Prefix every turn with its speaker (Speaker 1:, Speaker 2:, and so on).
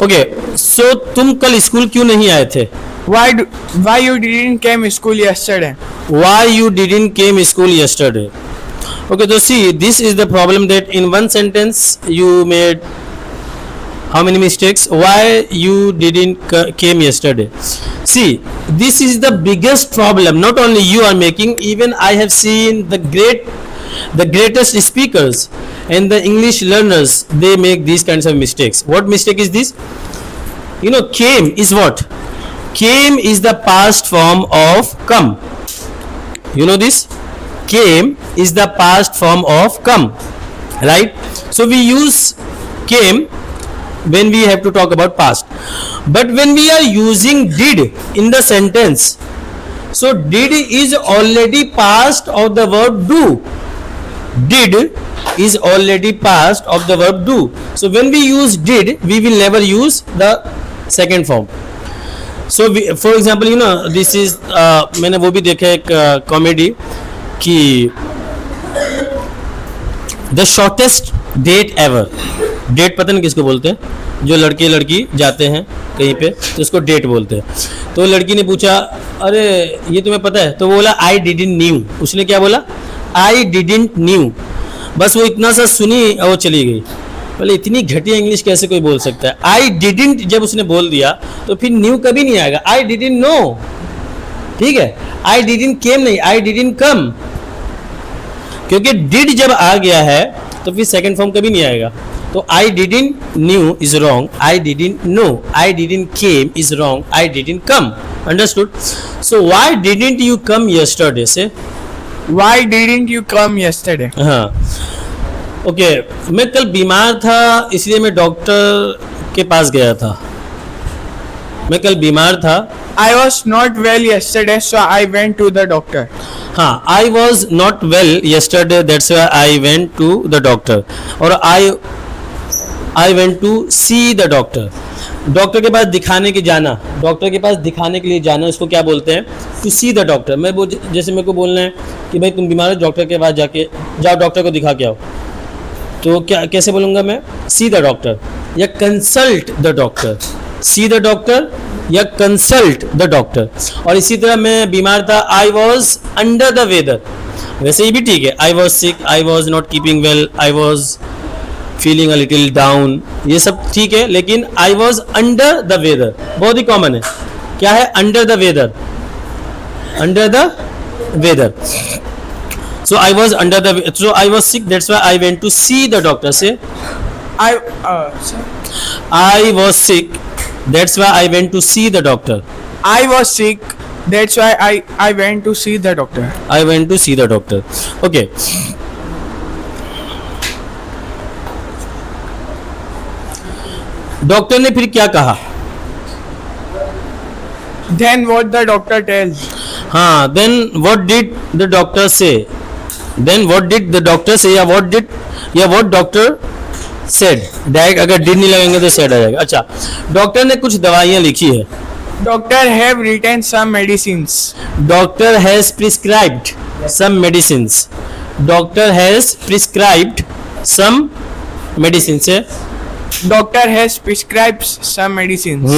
Speaker 1: Okay, सो तुम कल school क्यों नहीं आए थे?
Speaker 2: Why you didn't came school yesterday?
Speaker 1: Why you didn't came school yesterday? Okay, so see, this is the problem that in one sentence you made how many mistakes? Why you didn't came yesterday? See, this is the biggest problem. Not only you are making, even I have seen the greatest speakers and the English learners, they make these kinds of mistakes. What mistake is this? You know, came is what? Came is the past form of come. You know this? Came is the past form of come, right? So we use came when we have to talk about past, but when we are using did in the sentence, so did is already past of the verb do. Did is already past of the verb do. So when we use did, we will never use the second form. So for example, you know, this is मैंने वो भी देखा एक comedy कि the shortest date ever. Date पता नहीं किसको बोलते हैं, जो लड़के लड़की जाते हैं कहीं पे तो उसको डेट बोलते हैं. तो लड़की ने पूछा, अरे ये तुम्हें पता है? तो वो बोला आई डिडंट न्यू. उसने क्या बोला? I didn't knew. बस वो इतना सा सुनी और वो चली गई. बोले इतनी घटिया इंग्लिश कैसे कोई बोल सकता है? आई डिडंट जब उसने बोल दिया तो फिर न्यू कभी नहीं आएगा. आई डिडंट नो, ठीक है. आई डिडंट केम नहीं, आई डिडंट कम, क्योंकि डिड जब आ गया है तो फिर सेकंड फॉर्म कभी नहीं आएगा. तो I didn't knew is wrong, I didn't know, I didn't came is wrong, I didn't come. Understood? So why didn't you come yesterday से?
Speaker 2: Why didn't you come yesterday?
Speaker 1: हाँ, ओके. मैं कल बीमार था इसलिए मैं डॉक्टर के पास गया था. मैं कल बीमार था.
Speaker 2: I was not well yesterday, so I went to the doctor.
Speaker 1: हाँ, I was not well yesterday, that's why I went to the doctor. और I went to see the doctor. Doctor के पास दिखाने के जाना, डॉक्टर के पास दिखाने के लिए जाना, इसको क्या बोलते हैं? To see the doctor. मैं वो जैसे मेरे को बोलना है कि भाई तुम बीमार हो, डॉक्टर के पास जाओ डॉक्टर को दिखा के आओ, तो क्या कैसे बोलूँगा मैं? सी द डॉक्टर या consult the doctor. See the doctor या कंसल्ट द डॉक्टर. और इसी तरह मैं बीमार था, I was under the weather. वैसे ही भी ठीक है, I was sick, I was not keeping well, I was feeling a little down, ये सब ठीक है. लेकिन I was under the weather बहुत ही कॉमन है. क्या है under the weather? Under the weather. So I was under the, so I was sick, that's why I went to see the doctor. Say I was sick, that's why I went to see the doctor.
Speaker 2: I was sick, that's why I went to see the doctor.
Speaker 1: I went to see the doctor. Okay. Doctor ने फिर क्या कहा?
Speaker 2: Then what the doctor tells?
Speaker 1: हाँ, then what did the doctor say? Then what did the doctor say या what doctor said? Direct अगर did नहीं लगेंगे तो said आ जाएगा. अच्छा, डॉक्टर ने कुछ दवाइयाँ लिखी है.
Speaker 2: Doctor have written some medicines.
Speaker 1: Doctor has prescribed some medicines. Doctor has prescribed some medicines.
Speaker 2: Doctor has prescribed some medicines.